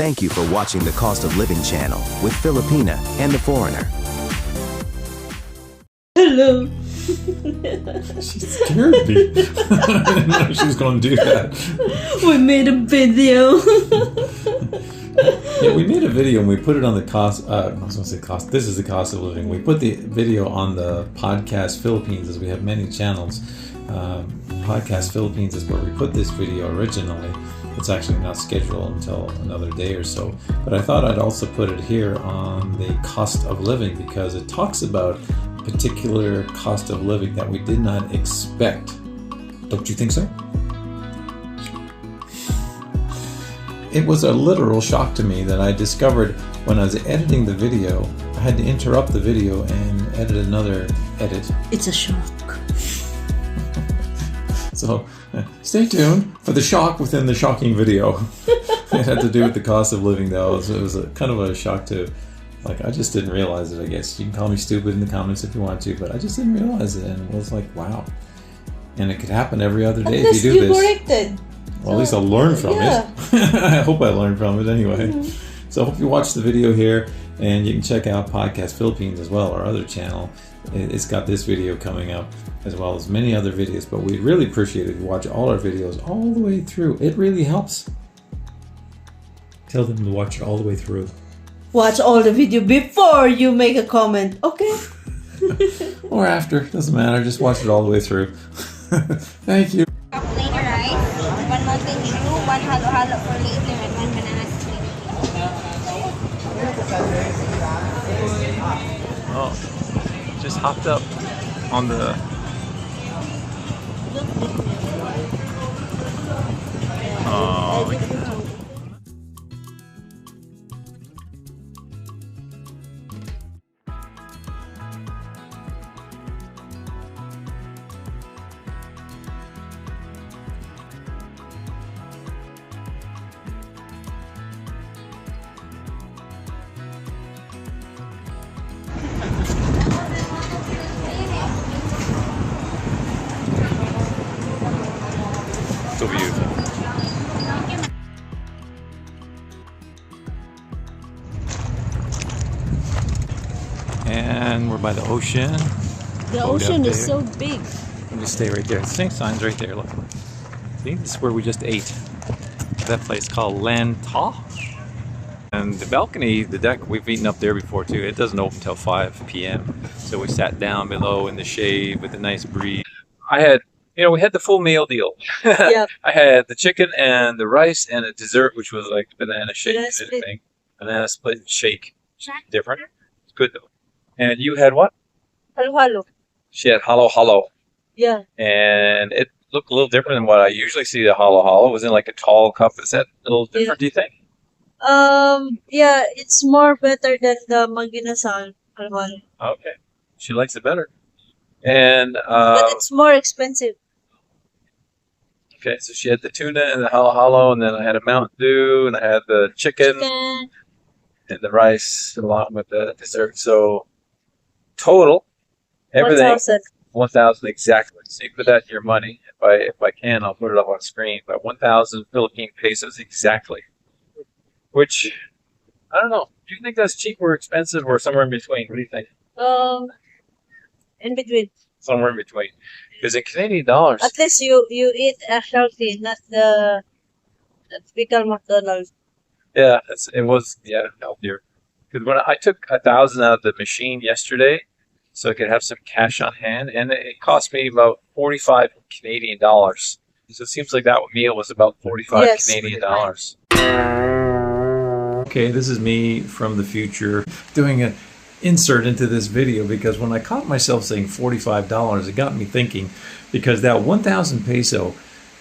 Thank you for watching the Cost of Living channel with Filipina and the Foreigner. Hello. She scared me. I didn't know she was going to do that. We made a video. Yeah, we made a video and we put it on the cost. I was going to say cost. This is the cost of living. We put the video on the Podcast Philippines, as we have many channels. Podcast Philippines is where we put this video originally. It's actually not scheduled until another day or so. But I thought I'd also put it here on the cost of living because it talks about a particular cost of living that we did not expect. Don't you think so? It was a literal shock to me that I discovered when I was editing the video. I had to interrupt the video and edit another edit. It's a shock. So stay tuned for the shock within the shocking video. It had to do with the cost of living though. It was a kind of a shock to, like, I just didn't realize it, I guess. You can call me stupid in the comments if you want to, but I just didn't realize it, and it was like, wow. And it could happen every other day if you do this. Corrected. Well, at least I'll learn from it. I hope I learned from it anyway. So I hope you watch the video here, and you can check out Podcast Philippines as well, our other channel. It's got this video coming up, as well as many other videos, but we'd really appreciate it if you watch all our videos all the way through. It really helps. Tell them to watch it all the way through. Watch all the video before you make a comment, okay? Or after, doesn't matter, just watch it all the way through. Thank you. Plain rice, 1 Mountain Dew, 1 halo-halo for liit lemon, 1 banana split. Oh, just hopped up on the... Oh, look at that. So beautiful. And we're by the ocean. The ocean is so big. Let me stay right there. The same sign's right there. Look. See, this is where we just ate. That place called Lan Ta. And the balcony, the deck, we've eaten up there before too. It doesn't open till 5 p.m. So we sat down below in the shade with a nice breeze. We had the full meal deal. Yep. I had the chicken and the rice and a dessert, which was like banana shake Banana kind split. of thing. Banana split and shake. Different. It's good though. And you had what? Halo-halo. She had halo-halo. Yeah. And it looked a little different than what I usually see the halo-halo. It was in like a tall cup. Is that a little different, do you think? Yeah, it's more better than the Maginasal halo-halo. Okay. She likes it better. And, But it's more expensive. okay, so she had the tuna and the halo-halo, and then I had a Mountain Dew, and I had the chicken and the rice along with the dessert. So total, everything, 1,000. 1,000 exactly. So you put that in your money. If I can, I'll put it up on screen. But 1,000 Philippine pesos exactly. Which, I don't know. Do you think that's cheap or expensive or somewhere in between? What do you think? In between. Somewhere in between. Because in Canadian dollars, At least you eat healthy, not the typical McDonald's. yeah, it was healthier. Because when I took 1,000 out of the machine yesterday, so I could have some cash on hand, and it cost me about 45 Canadian dollars. So it seems like that meal was about 45 Yes. Canadian dollars. Okay, this is me from the future doing an insert into this video because when I caught myself saying $45, it got me thinking because that 1,000 peso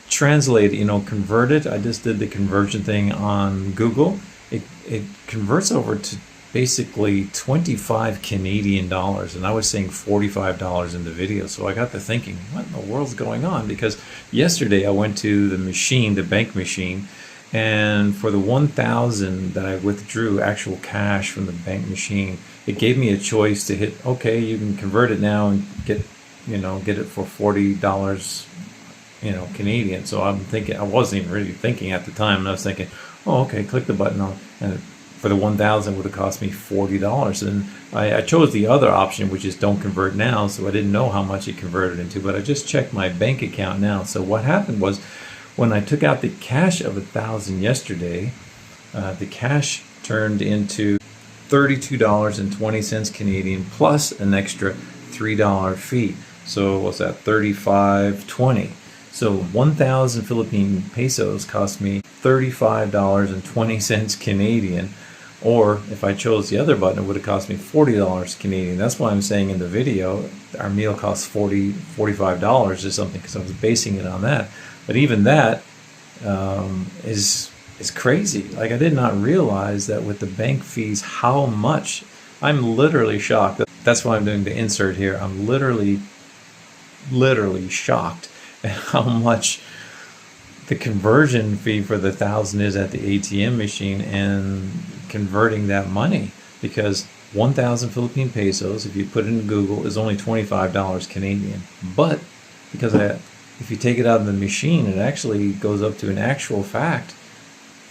translate, converted. I just did the conversion thing on Google. It converts over to basically 25 Canadian dollars, and I was saying $45 in the video. So I got to thinking, what in the world's going on? Because yesterday I went to the machine, the bank machine, and for the 1,000 that I withdrew actual cash from the bank machine, it gave me a choice to hit, okay, you can convert it now and get it for $40, Canadian. So I'm thinking, I wasn't even really thinking at the time, and I was thinking, oh, okay, click the button on, and for the 1,000 would have cost me $40. And I chose the other option, which is don't convert now, so I didn't know how much it converted into, but I just checked my bank account now. So what happened was when I took out the cash of 1,000 yesterday, the cash turned into $32.20 Canadian plus an extra $3 fee. So what's that? $35.20. So 1,000 Philippine pesos cost me $35.20 Canadian. Or if I chose the other button, it would have cost me $40 Canadian. That's why I'm saying in the video, our meal costs $45 or something, because I was basing it on that. But even that is crazy. Like, I did not realize that with the bank fees, how much. I'm literally shocked. That's why I'm doing the insert here. I'm literally shocked at how much the conversion fee for the 1,000 is at the ATM machine and converting that money, because 1,000 Philippine pesos, if you put it in Google, is only $25 Canadian. But because if you take it out of the machine, it actually goes up to an actual fact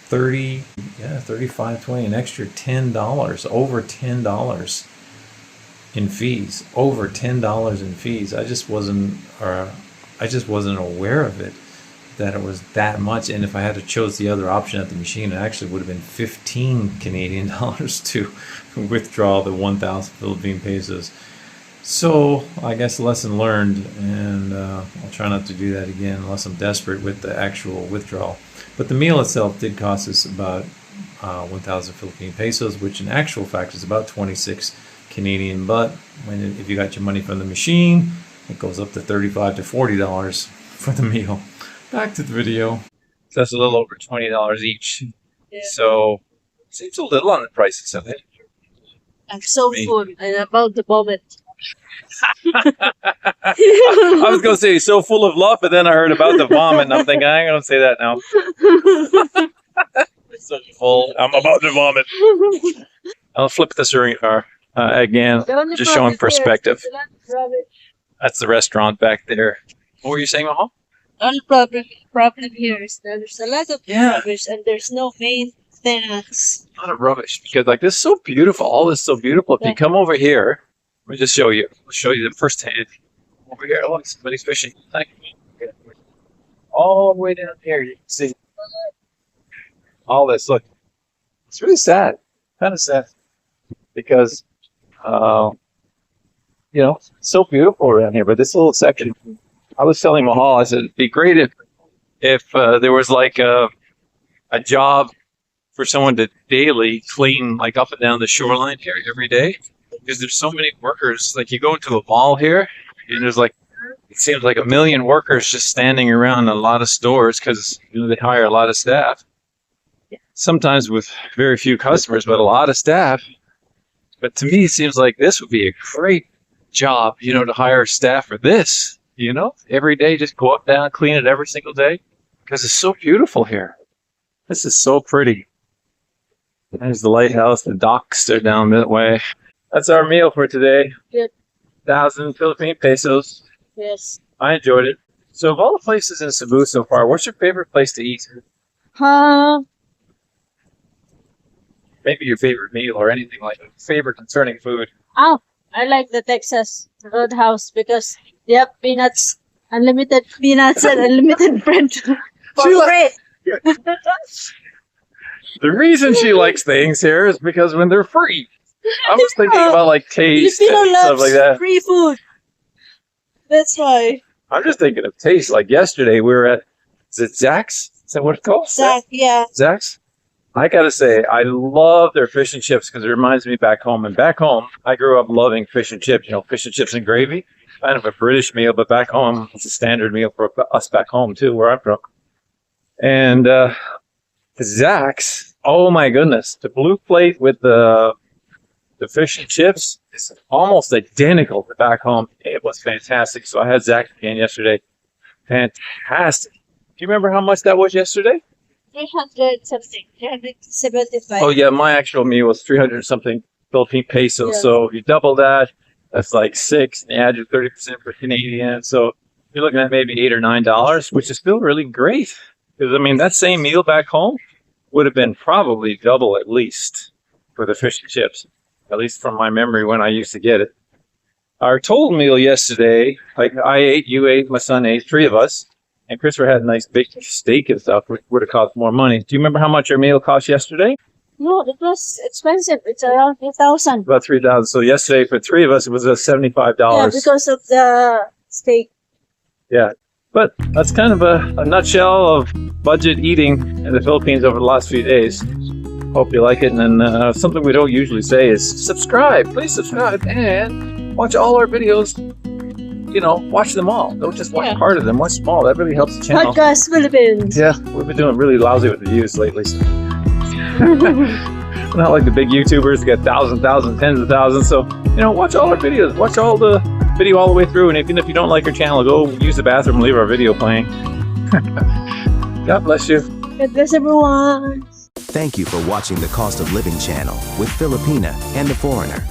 $35.20, an extra $10, over $10 in fees, over $10 in fees. I just wasn't aware of it, that it was that much. And if I had to chose the other option at the machine, it actually would have been 15 Canadian dollars to withdraw the 1,000 Philippine pesos. So I guess lesson learned, and I'll try not to do that again unless I'm desperate with the actual withdrawal. But the meal itself did cost us about 1,000 Philippine pesos, which in actual fact is about 26 Canadian. But if you got your money from the machine, it goes up to $35 to $40 for the meal. Back to the video. So that's a little over $20 each. Yeah. So seems a little on the prices of it. I'm so full and about to vomit. I was going to say so full of love, but then I heard about the vomit, and I'm thinking, I ain't going to say that now. So full. I'm about to vomit. I'll flip this again, just showing perspective. That's the restaurant back there. What were you saying, Mahal? Only problem here is that there's a lot of rubbish and there's no maintenance. A lot of rubbish, because like this is so beautiful. All this is so beautiful. If you come over here, let me just show you. I'll show you the first hand. Over here, look, somebody's fishing. All the way down here, you can see all this. Look, it's really sad. Kind of sad, because it's so beautiful around here. But this little section, I was telling Mahal, I said it'd be great if there was like a job for someone to daily clean like up and down the shoreline here every day, because there's so many workers. Like you go into a mall here, and there's like, it seems like 1 million workers just standing around a lot of stores, because they hire a lot of staff. Sometimes with very few customers, but a lot of staff. But to me, it seems like this would be a great job, to hire staff for this. Every day, just go up, down, clean it every single day, because it's so beautiful here. This is so pretty. There's the lighthouse, the docks are down that way. That's our meal for today. Good. 1,000 Philippine pesos. Yes. I enjoyed it. So of all the places in Cebu so far, what's your favorite place to eat? Maybe your favorite meal or anything like that. Favorite concerning food. Oh, I like the Texas Roadhouse because they have peanuts, unlimited peanuts and unlimited bread for free. The reason she likes things here is because when they're free. I was thinking about like taste and stuff like that. Free food. That's why. I'm just thinking of taste. Like yesterday, we were at, is it Zach's? Is that what it's called? Zach, yeah. Zach's? I gotta say, I love their fish and chips because it reminds me back home. And back home, I grew up loving fish and chips. Fish and chips and gravy. Kind of a British meal, but back home, it's a standard meal for us back home too, where I'm from. And Zach's, oh my goodness, the blue plate with the fish and chips is almost identical to back home. It was fantastic. So I had Zach again yesterday. Fantastic. Do you remember how much that was yesterday? 300 something, 375. Oh yeah, my actual meal was 300 something Philippine pesos. Yeah. So you double that, that's like $6, and you add your 30% for Canadian. So you're looking at maybe $8 or $9, which is still really great. Because I mean, that same meal back home would have been probably double at least for the fish and chips, at least from my memory when I used to get it. Our total meal yesterday, like I ate, you ate, my son ate, 3 of us, and Christopher had a nice big steak and stuff, which would have cost more money. Do you remember how much our meal cost yesterday? No, it was expensive. It's around 3,000. About $3,000. So yesterday for 3 of us, it was $75. Yeah, because of the steak. Yeah. But that's kind of a nutshell of budget eating in the Philippines over the last few days. Hope you like it. And then something we don't usually say is subscribe. Please subscribe and watch all our videos. You know, watch them all. Don't just watch part of them. Watch them all. That really helps the channel. Podcast Philippines. Yeah, we've been doing really lousy with the views lately. So. We're not like the big YouTubers that get thousands, tens of thousands. So, you know, watch all our videos. Watch all the video all the way through. And even if you don't like our channel, go use the bathroom and leave our video playing. God bless you. God bless everyone. Thank you for watching the Cost of Living channel with Filipina and the Foreigner.